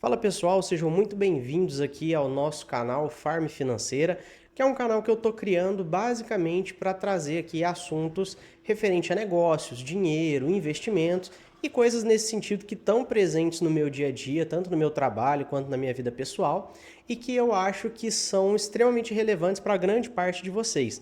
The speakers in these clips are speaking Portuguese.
Fala pessoal, sejam muito bem-vindos aqui ao nosso canal Farm Financeira, que é um canal que eu estou criando basicamente para trazer aqui assuntos referentes a negócios, dinheiro, investimentos e coisas nesse sentido que estão presentes no meu dia a dia, tanto no meu trabalho quanto na minha vida pessoal, e que eu acho que são extremamente relevantes para grande parte de vocês.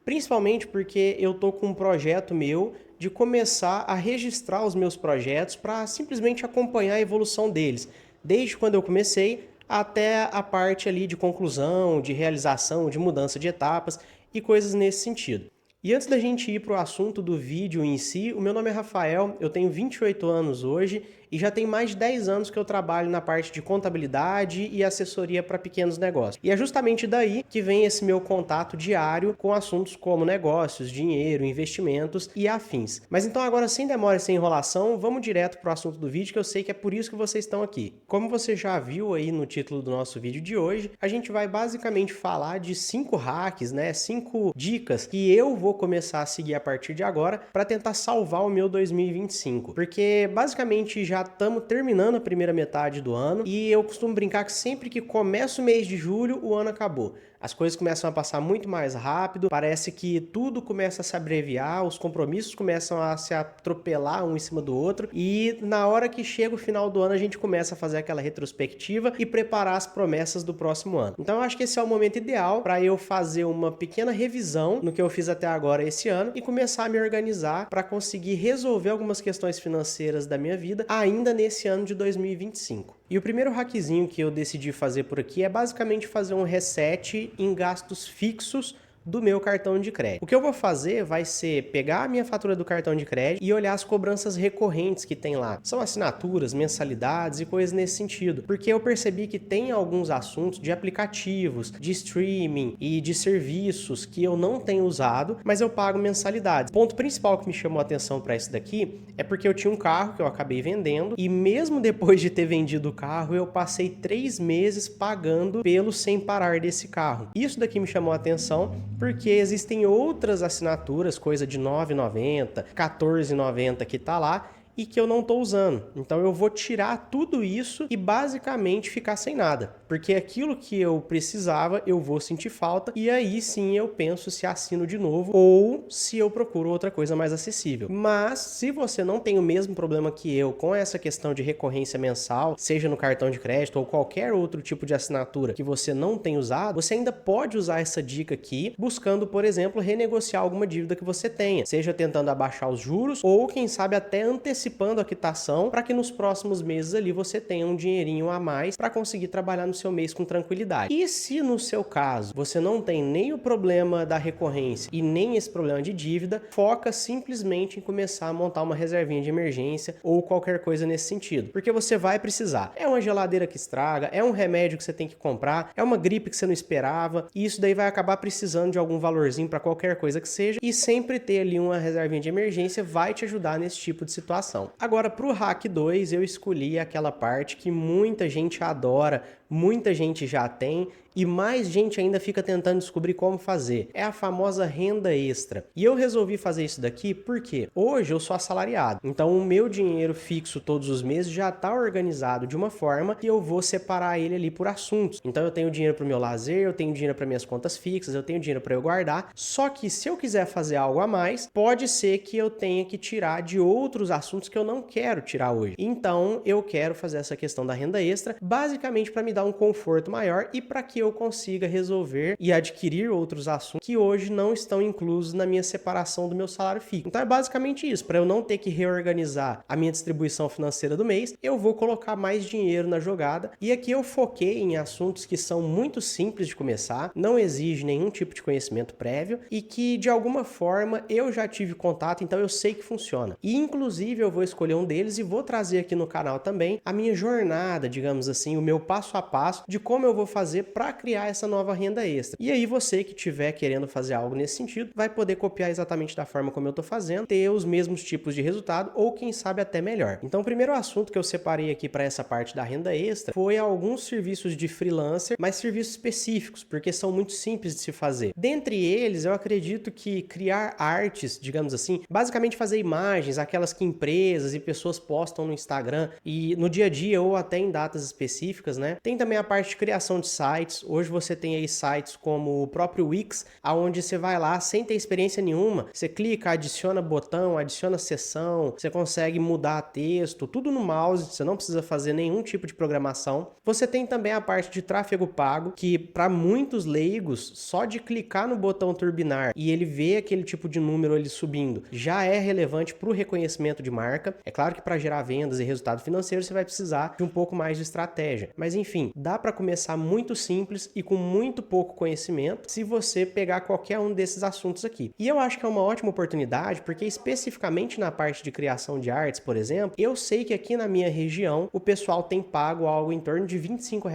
Principalmente porque eu estou com um projeto meu de começar a registrar os meus projetos para simplesmente acompanhar a evolução deles desde quando eu comecei até a parte ali de conclusão, de realização, de mudança de etapas e coisas nesse sentido. E antes da gente ir para o assunto do vídeo em si, o meu nome é Rafael, eu tenho 28 anos hoje e já tem mais de 10 anos que eu trabalho na parte de contabilidade e assessoria para pequenos negócios. E é justamente daí que vem esse meu contato diário com assuntos como negócios, dinheiro, investimentos e afins. Mas então agora, sem demora e sem enrolação, vamos direto para o assunto do vídeo, que eu sei que é por isso que vocês estão aqui. Como você já viu aí no título do nosso vídeo de hoje, a gente vai basicamente falar de 5 hacks, 5 dicas que eu vou começar a seguir a partir de agora para tentar salvar o meu 2025. Porque basicamente já estamos terminando a primeira metade do ano e eu costumo brincar que sempre que começa o mês de julho, o ano acabou. As coisas começam a passar muito mais rápido, parece que tudo começa a se abreviar, os compromissos começam a se atropelar um em cima do outro e na hora que chega o final do ano a gente começa a fazer aquela retrospectiva e preparar as promessas do próximo ano. Então eu acho que esse é o momento ideal para eu fazer uma pequena revisão no que eu fiz até agora esse ano e começar a me organizar para conseguir resolver algumas questões financeiras da minha vida ainda nesse ano de 2025. E o primeiro hackzinho que eu decidi fazer por aqui é basicamente fazer um reset em gastos fixos do meu cartão de crédito. O que eu vou fazer vai ser pegar a minha fatura do cartão de crédito e olhar as cobranças recorrentes que tem lá. São assinaturas, mensalidades e coisas nesse sentido. Porque eu percebi que tem alguns assuntos de aplicativos, de streaming e de serviços que eu não tenho usado, mas eu pago mensalidades. O ponto principal que me chamou a atenção para isso daqui é porque eu tinha um carro que eu acabei vendendo e mesmo depois de ter vendido o carro, eu passei 3 meses pagando pelo sem parar desse carro. Isso daqui me chamou a atenção porque existem outras assinaturas, coisa de R$ 9,90, R$ 14,90 que tá lá e que eu não estou usando. Então eu vou tirar tudo isso e basicamente ficar sem nada. Porque aquilo que eu precisava, eu vou sentir falta e aí sim eu penso se assino de novo ou se eu procuro outra coisa mais acessível. Mas se você não tem o mesmo problema que eu com essa questão de recorrência mensal, seja no cartão de crédito ou qualquer outro tipo de assinatura que você não tem usado, você ainda pode usar essa dica aqui buscando, por exemplo, renegociar alguma dívida que você tenha, seja tentando abaixar os juros ou quem sabe até antecipando a quitação para que nos próximos meses ali você tenha um dinheirinho a mais para conseguir trabalhar no seu mês com tranquilidade. E se no seu caso você não tem nem o problema da recorrência e nem esse problema de dívida, foca simplesmente em começar a montar uma reservinha de emergência ou qualquer coisa nesse sentido, porque você vai precisar. É uma geladeira que estraga, é um remédio que você tem que comprar, é uma gripe que você não esperava e isso daí vai acabar precisando de algum valorzinho para qualquer coisa que seja e sempre ter ali uma reservinha de emergência vai te ajudar nesse tipo de situação. Agora, para o hack 2, eu escolhi aquela parte que muita gente adora, muita gente já tem e mais gente ainda fica tentando descobrir como fazer. É a famosa renda extra. E eu resolvi fazer isso daqui porque hoje eu sou assalariado. Então o meu dinheiro fixo todos os meses já está organizado de uma forma que eu vou separar ele ali por assuntos. Então eu tenho dinheiro para o meu lazer, eu tenho dinheiro para minhas contas fixas, eu tenho dinheiro para eu guardar. Só que se eu quiser fazer algo a mais, pode ser que eu tenha que tirar de outros assuntos que eu não quero tirar hoje. Então eu quero fazer essa questão da renda extra basicamente para me dar um conforto maior e para que eu consiga resolver e adquirir outros assuntos que hoje não estão inclusos na minha separação do meu salário fixo. Então é basicamente isso, para eu não ter que reorganizar a minha distribuição financeira do mês, eu vou colocar mais dinheiro na jogada e aqui eu foquei em assuntos que são muito simples de começar, não exige nenhum tipo de conhecimento prévio e que de alguma forma eu já tive contato, então eu sei que funciona. E inclusive eu vou escolher um deles e vou trazer aqui no canal também a minha jornada, digamos assim, o meu passo a passo de como eu vou fazer para criar essa nova renda extra. E aí você que estiver querendo fazer algo nesse sentido, vai poder copiar exatamente da forma como eu estou fazendo, ter os mesmos tipos de resultado ou quem sabe até melhor. Então o primeiro assunto que eu separei aqui para essa parte da renda extra foi alguns serviços de freelancer, mas serviços específicos, porque são muito simples de se fazer. Dentre eles, eu acredito que criar artes, digamos assim, basicamente fazer imagens, aquelas que empresas e pessoas postam no Instagram e no dia a dia ou até em datas específicas, né? Tem também a parte de criação de sites. Hoje você tem aí sites como o próprio Wix, aonde você vai lá sem ter experiência nenhuma, você clica, adiciona botão, adiciona seção, você consegue mudar texto, tudo no mouse, você não precisa fazer nenhum tipo de programação. Você tem também a parte de tráfego pago, que para muitos leigos, só de clicar no botão turbinar e ele vê aquele tipo de número ali subindo, já é relevante para o reconhecimento de marca. É claro que para gerar vendas e resultado financeiro você vai precisar de um pouco mais de estratégia, mas enfim, dá para começar muito simples e com muito pouco conhecimento se você pegar qualquer um desses assuntos aqui. E eu acho que é uma ótima oportunidade, porque especificamente na parte de criação de artes, por exemplo, eu sei que aqui na minha região o pessoal tem pago algo em torno de R$ 25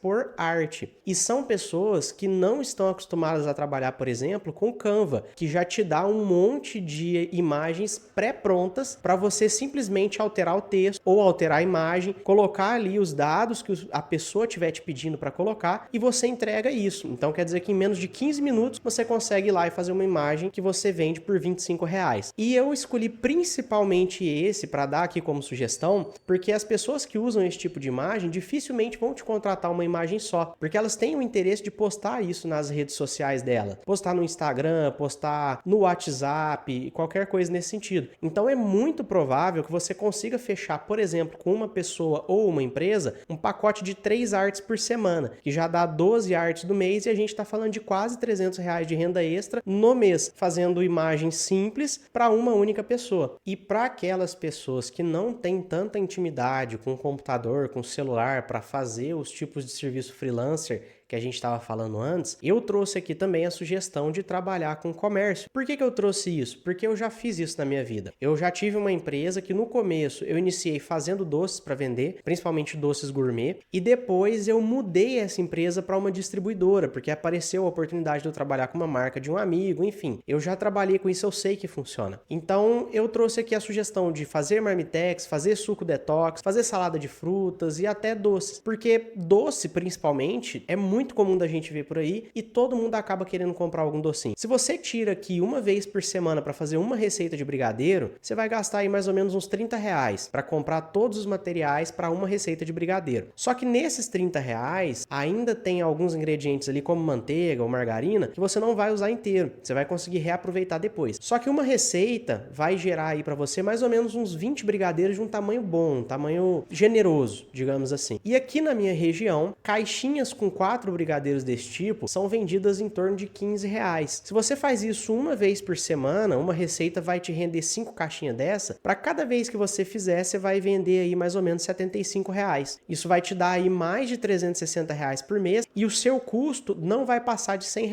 por arte. E são pessoas que não estão acostumadas a trabalhar, por exemplo, com Canva, que já te dá um monte de imagens pré-prontas para você simplesmente alterar o texto ou alterar a imagem, colocar ali os dados que a pessoa estiver te pedindo para colocar e você entrega isso. Então quer dizer que em menos de 15 minutos você consegue ir lá e fazer uma imagem que você vende por R$ 25. E eu escolhi principalmente esse para dar aqui como sugestão, porque as pessoas que usam esse tipo de imagem dificilmente vão te contratar uma imagem só, porque elas têm o interesse de postar isso nas redes sociais dela, postar no Instagram, postar no WhatsApp, qualquer coisa nesse sentido. Então é muito provável que você consiga fechar, por exemplo, com uma pessoa ou uma empresa, um pacote de 3 artes por semana, que já dá 12 artes do mês e a gente está falando de quase R$ 300 de renda extra no mês, fazendo imagens simples para uma única pessoa. E para aquelas pessoas que não têm tanta intimidade com o computador, com o celular para fazer os tipos de serviço freelancer que a gente estava falando antes, eu trouxe aqui também a sugestão de trabalhar com comércio. Por que eu trouxe isso? Porque eu já fiz isso na minha vida. Eu já tive uma empresa que no começo eu iniciei fazendo doces para vender, principalmente doces gourmet, e depois eu mudei essa empresa para uma distribuidora, porque apareceu a oportunidade de eu trabalhar com uma marca de um amigo, enfim. Eu já trabalhei com isso, eu sei que funciona. Então eu trouxe aqui a sugestão de fazer marmitex, fazer suco detox, fazer salada de frutas e até doces, porque doce principalmente é muito comum da gente ver por aí e todo mundo acaba querendo comprar algum docinho. Se você tira aqui uma vez por semana para fazer uma receita de brigadeiro, você vai gastar aí mais ou menos uns R$ 30 para comprar todos os materiais para uma receita de brigadeiro. Só que nesses R$ 30 ainda tem alguns ingredientes ali como manteiga ou margarina que você não vai usar inteiro. Você vai conseguir reaproveitar depois. Só que uma receita vai gerar aí para você mais ou menos uns 20 brigadeiros de um tamanho bom, um tamanho generoso, digamos assim. E aqui na minha região, caixinhas com 4 brigadeiros desse tipo são vendidas em torno de R$ 15. Se você faz isso uma vez por semana, uma receita vai te render 5 caixinhas dessa. Para cada vez que você fizer, você vai vender aí mais ou menos R$ 75. Isso vai te dar aí mais de R$ 360 por mês e o seu custo não vai passar de R$ 100.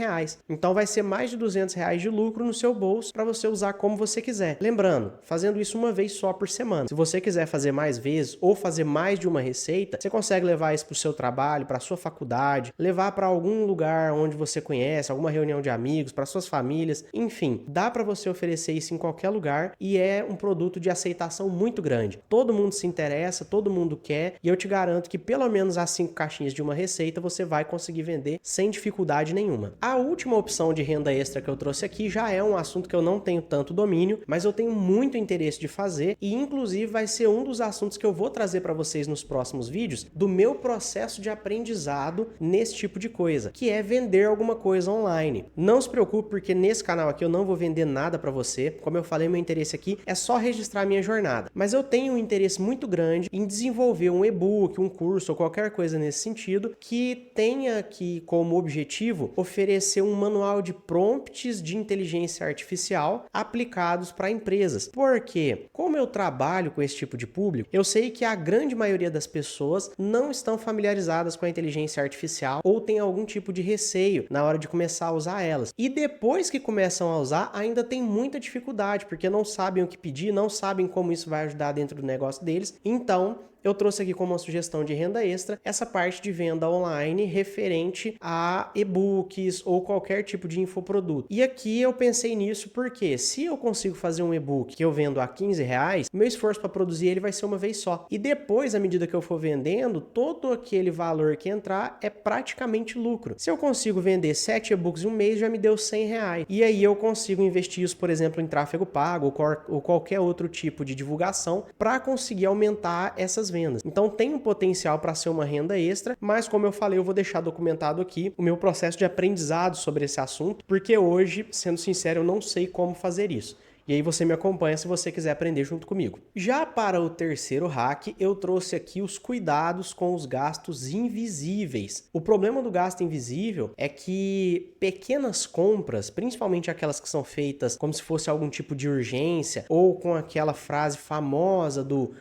Então vai ser mais de R$ 200 de lucro no seu bolso para você usar como você quiser. Lembrando, fazendo isso uma vez só por semana. Se você quiser fazer mais vezes ou fazer mais de uma receita, você consegue levar isso para o seu trabalho, para a sua faculdade, levar para algum lugar onde você conhece, alguma reunião de amigos, para suas famílias, enfim, dá para você oferecer isso em qualquer lugar e é um produto de aceitação muito grande. Todo mundo se interessa, todo mundo quer e eu te garanto que pelo menos as 5 caixinhas de uma receita você vai conseguir vender sem dificuldade nenhuma. A última opção de renda extra que eu trouxe aqui já é um assunto que eu não tenho tanto domínio, mas eu tenho muito interesse de fazer e inclusive vai ser um dos assuntos que eu vou trazer para vocês nos próximos vídeos do meu processo de aprendizado nesse tipo de coisa, que é vender alguma coisa online. Não se preocupe, porque nesse canal aqui eu não vou vender nada para você. Como eu falei, meu interesse aqui é só registrar a minha jornada. Mas eu tenho um interesse muito grande em desenvolver um e-book, um curso ou qualquer coisa nesse sentido que tenha aqui como objetivo oferecer um manual de prompts de inteligência artificial aplicados para empresas. Porque, como eu trabalho com esse tipo de público, eu sei que a grande maioria das pessoas não estão familiarizadas com a inteligência artificial ou tem algum tipo de receio na hora de começar a usar elas. E depois que começam a usar, ainda tem muita dificuldade, porque não sabem o que pedir, não sabem como isso vai ajudar dentro do negócio deles. Então, eu trouxe aqui como uma sugestão de renda extra essa parte de venda online referente a e-books ou qualquer tipo de infoproduto. E aqui eu pensei nisso porque se eu consigo fazer um e-book que eu vendo a R$15, meu esforço para produzir ele vai ser uma vez só. E depois, à medida que eu for vendendo, todo aquele valor que entrar é praticamente lucro. Se eu consigo vender 7 e-books em um mês, já me deu R$100. E aí eu consigo investir isso, por exemplo, em tráfego pago ou qualquer outro tipo de divulgação para conseguir aumentar essas vendas. Então tem um potencial para ser uma renda extra, mas como eu falei, eu vou deixar documentado aqui o meu processo de aprendizado sobre esse assunto, porque hoje, sendo sincero, eu não sei como fazer isso. E aí você me acompanha se você quiser aprender junto comigo. Já para o terceiro hack, eu trouxe aqui os cuidados com os gastos invisíveis. O problema do gasto invisível é que pequenas compras, principalmente aquelas que são feitas como se fosse algum tipo de urgência, ou com aquela frase famosa do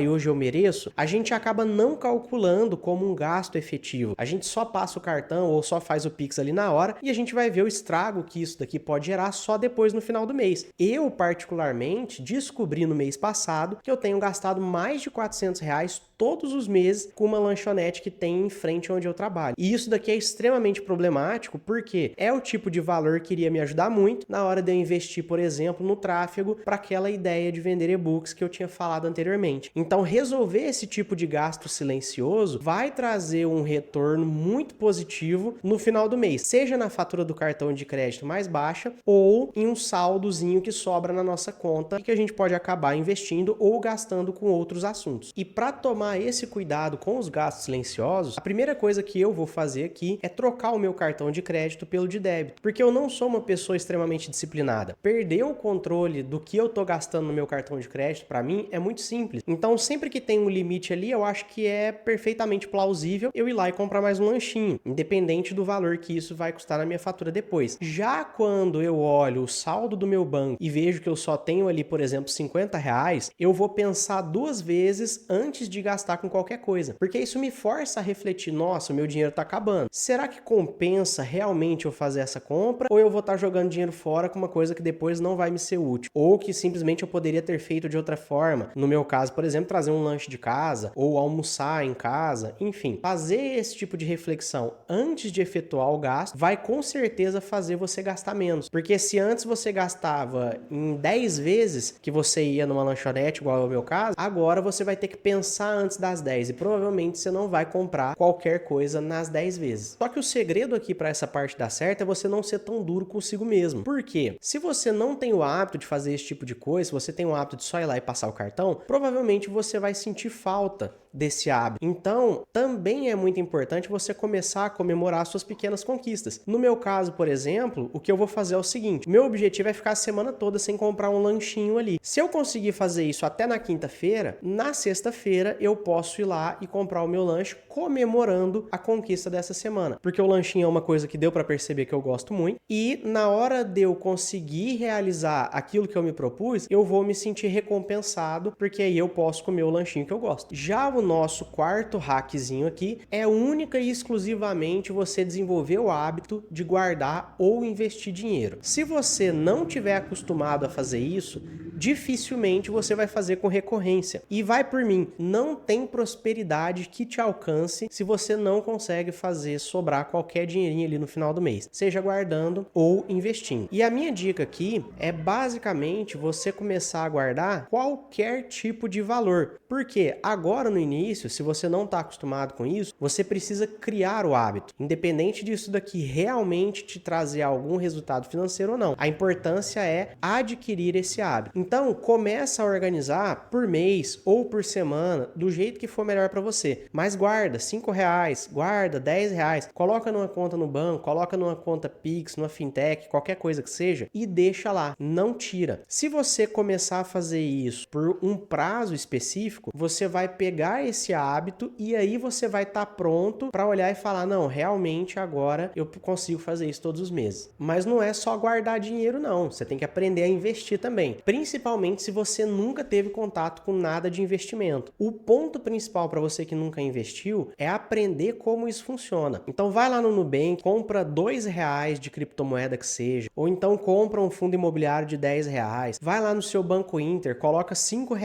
hoje eu mereço, a gente acaba não calculando como um gasto efetivo. A gente só passa o cartão ou só faz o Pix ali na hora e a gente vai ver o estrago que isso daqui pode gerar só depois no final do mês. Eu, particularmente, descobri no mês passado que eu tenho gastado mais de R$400 todos os meses com uma lanchonete que tem em frente onde eu trabalho. E isso daqui é extremamente problemático porque é o tipo de valor que iria me ajudar muito na hora de eu investir, por exemplo, no tráfego para aquela ideia de vender e-books que eu tinha falado anteriormente. Então, resolver esse tipo de gasto silencioso vai trazer um retorno muito positivo no final do mês, seja na fatura do cartão de crédito mais baixa ou em um saldozinho que sobra na nossa conta que a gente pode acabar investindo ou gastando com outros assuntos. E para tomar esse cuidado com os gastos silenciosos, a primeira coisa que eu vou fazer aqui é trocar o meu cartão de crédito pelo de débito, porque eu não sou uma pessoa extremamente disciplinada. Perder o controle do que eu tô gastando no meu cartão de crédito, para mim, é muito simples. Então, sempre que tem um limite ali, eu acho que é perfeitamente plausível eu ir lá e comprar mais um lanchinho, independente do valor que isso vai custar na minha fatura depois. Já quando eu olho o saldo do meu banco e vejo que eu só tenho ali, por exemplo, R$50, eu vou pensar duas vezes antes de gastar com qualquer coisa, porque isso me força a refletir, nossa, o meu dinheiro tá acabando. Será que compensa realmente eu fazer essa compra ou eu vou estar jogando dinheiro fora com uma coisa que depois não vai me ser útil? Ou que simplesmente eu poderia ter feito de outra forma. No meu caso, por exemplo, trazer um lanche de casa ou almoçar em casa, enfim. Fazer esse tipo de reflexão antes de efetuar o gasto vai com certeza fazer você gastar menos. Porque se antes você gastava em 10 vezes que você ia numa lanchonete, igual é o meu caso, agora você vai ter que pensar antes das 10 e provavelmente você não vai comprar qualquer coisa nas 10 vezes. Só que o segredo aqui para essa parte dar certo é você não ser tão duro consigo mesmo. Por quê? Se você não tem o hábito de fazer esse tipo de coisa, se você tem o hábito de só ir lá e passar o cartão, provavelmente você vai sentir falta desse hábito. Então, também é muito importante você começar a comemorar suas pequenas conquistas. No meu caso, por exemplo, o que eu vou fazer é o seguinte: meu objetivo é ficar a semana toda sem comprar um lanchinho ali. Se eu conseguir fazer isso até na quinta-feira, na sexta-feira eu posso ir lá e comprar o meu lanche comemorando a conquista dessa semana. Porque o lanchinho é uma coisa que deu para perceber que eu gosto muito e na hora de eu conseguir realizar aquilo que eu me propus, eu vou me sentir recompensado, porque aí eu posso comer o lanchinho que eu gosto. Já o nosso quarto hackzinho aqui é única e exclusivamente você desenvolver o hábito de guardar ou investir dinheiro. Se você não tiver acostumado a fazer isso, dificilmente você vai fazer com recorrência. E vai por mim, não tem prosperidade que te alcance se você não consegue fazer sobrar qualquer dinheirinho ali no final do mês, seja guardando ou investindo. E a minha dica aqui é basicamente você começar a guardar qualquer tipo de valor. Porque agora no início, se você não está acostumado com isso, você precisa criar o hábito. Independente disso daqui realmente te trazer algum resultado financeiro ou não. A importância é adquirir esse hábito. Então, começa a organizar por mês ou por semana, do jeito que for melhor para você. Mas guarda R$5, guarda R$10, coloca numa conta no banco, coloca numa conta Pix, numa fintech, qualquer coisa que seja, e deixa lá, não tira. Se você começar a fazer isso por um prazo específico, você vai pegar esse hábito e aí você vai estar pronto para olhar e falar, não, realmente agora eu consigo fazer isso todos os meses. Mas não é só guardar dinheiro não, você tem que aprender a investir também, principalmente se você nunca teve contato com nada de investimento. O ponto ponto principal para você que nunca investiu é aprender como isso funciona. Então vai lá no Nubank, compra R$ 2 de criptomoeda que seja, ou então compra um fundo imobiliário de R$ 10. Vai lá no seu Banco Inter, coloca R$ 5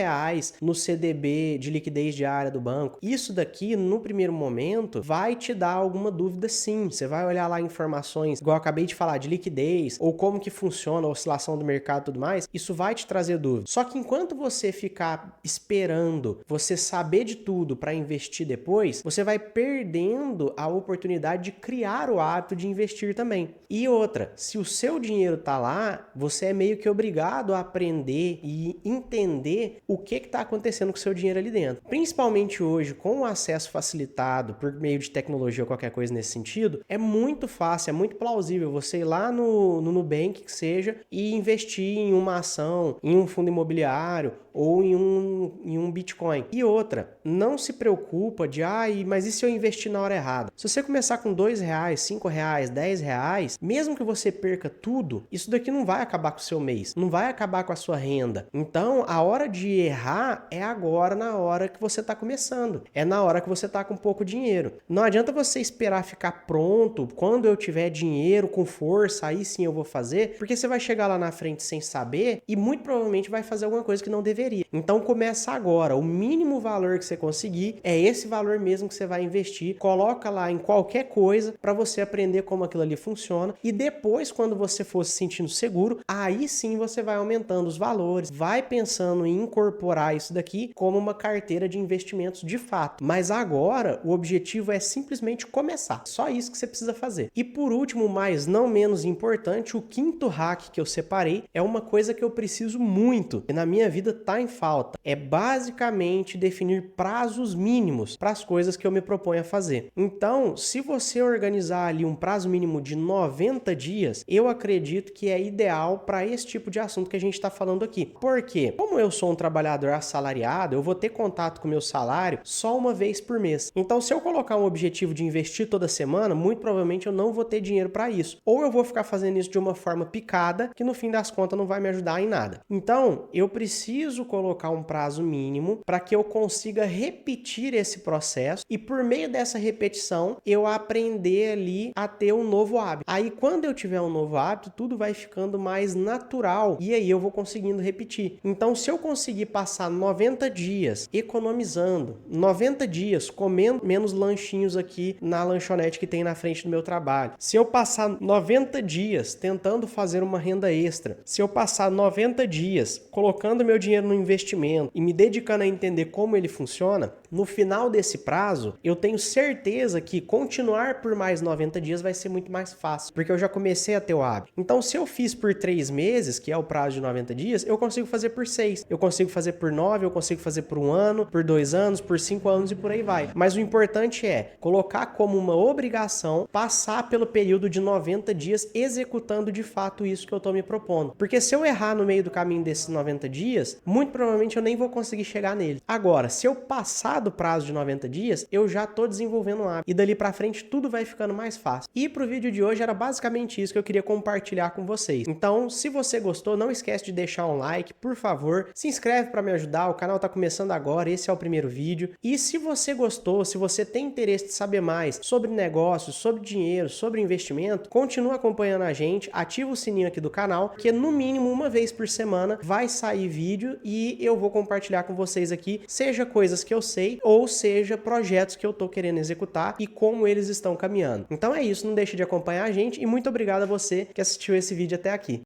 no CDB de liquidez diária do banco. Isso daqui, no primeiro momento, vai te dar alguma dúvida sim. Você vai olhar lá informações, igual eu acabei de falar, de liquidez, ou como que funciona a oscilação do mercado e tudo mais, isso vai te trazer dúvida. Só que enquanto você ficar esperando você saber de tudo para investir depois, você vai perdendo a oportunidade de criar o hábito de investir também. E outra, se o seu dinheiro tá lá, você é meio que obrigado a aprender e entender o que está acontecendo com o seu dinheiro ali dentro. Principalmente hoje, com o acesso facilitado por meio de tecnologia ou qualquer coisa nesse sentido, é muito fácil, é muito plausível você ir lá no Nubank, que seja, e investir em uma ação, em um fundo imobiliário ou em um Bitcoin. E outra, não se preocupa de, mas e se eu investir na hora errada? Se você começar com R$ 2, R$ 5, R$ 10, mesmo que você perca tudo, isso daqui não vai acabar com o seu mês, não vai acabar com a sua renda. Então, a hora de errar é agora, na hora que você está começando. É na hora que você está com pouco dinheiro. Não adianta você esperar ficar pronto, quando eu tiver dinheiro, com força, aí sim eu vou fazer, porque você vai chegar lá na frente sem saber e muito provavelmente vai fazer alguma coisa que não deveria. Então começa agora, o mínimo valor que você conseguir é esse valor mesmo que você vai investir, coloca lá em qualquer coisa para você aprender como aquilo ali funciona e depois quando você for se sentindo seguro, aí sim você vai aumentando os valores, vai pensando em incorporar isso daqui como uma carteira de investimentos de fato. Mas agora o objetivo é simplesmente começar, só isso que você precisa fazer. E por último, mas não menos importante, o quinto hack que eu separei é uma coisa que eu preciso muito e na minha vida tá em falta. É basicamente definir prazos mínimos para as coisas que eu me proponho a fazer. Então, se você organizar ali um prazo mínimo de 90 dias, eu acredito que é ideal para esse tipo de assunto que a gente está falando aqui. Por quê? Como eu sou um trabalhador assalariado, eu vou ter contato com o meu salário só uma vez por mês. Então, se eu colocar um objetivo de investir toda semana, muito provavelmente eu não vou ter dinheiro para isso. Ou eu vou ficar fazendo isso de uma forma picada, que no fim das contas não vai me ajudar em nada. Então, eu preciso colocar um prazo mínimo para que eu consiga repetir esse processo e por meio dessa repetição eu aprender ali a ter um novo hábito. Aí quando eu tiver um novo hábito, tudo vai ficando mais natural e aí eu vou conseguindo repetir. Então se eu conseguir passar 90 dias economizando, 90 dias comendo menos lanchinhos aqui na lanchonete que tem na frente do meu trabalho, se eu passar 90 dias tentando fazer uma renda extra, se eu passar 90 dias colocando meu dinheiro no investimento e me dedicando a entender como ele funciona, no final desse prazo, eu tenho certeza que continuar por mais 90 dias vai ser muito mais fácil, porque eu já comecei a ter o hábito. Então, se eu fiz por 3 meses, que é o prazo de 90 dias, eu consigo fazer por 6, eu consigo fazer por 9, eu consigo fazer por 1 ano, por 2 anos, por 5 anos e por aí vai. Mas o importante é colocar como uma obrigação passar pelo período de 90 dias executando de fato isso que eu estou me propondo. Porque se eu errar no meio do caminho desses 90 dias, muito provavelmente eu nem vou conseguir chegar nele. Agora, se eu passar do prazo de 90 dias, eu já tô desenvolvendo um hábito. E dali pra frente tudo vai ficando mais fácil. E pro vídeo de hoje era basicamente isso que eu queria compartilhar com vocês. Então, se você gostou, não esquece de deixar um like, por favor. Se inscreve para me ajudar, o canal tá começando agora, esse é o primeiro vídeo. E se você gostou, se você tem interesse de saber mais sobre negócios, sobre dinheiro, sobre investimento, continua acompanhando a gente, ativa o sininho aqui do canal, que no mínimo uma vez por semana vai sair vídeo e eu vou compartilhar com vocês aqui, seja coisas que eu sei ou seja projetos que eu tô querendo executar e como eles estão caminhando. Então é isso, não deixe de acompanhar a gente e muito obrigado a você que assistiu esse vídeo até aqui.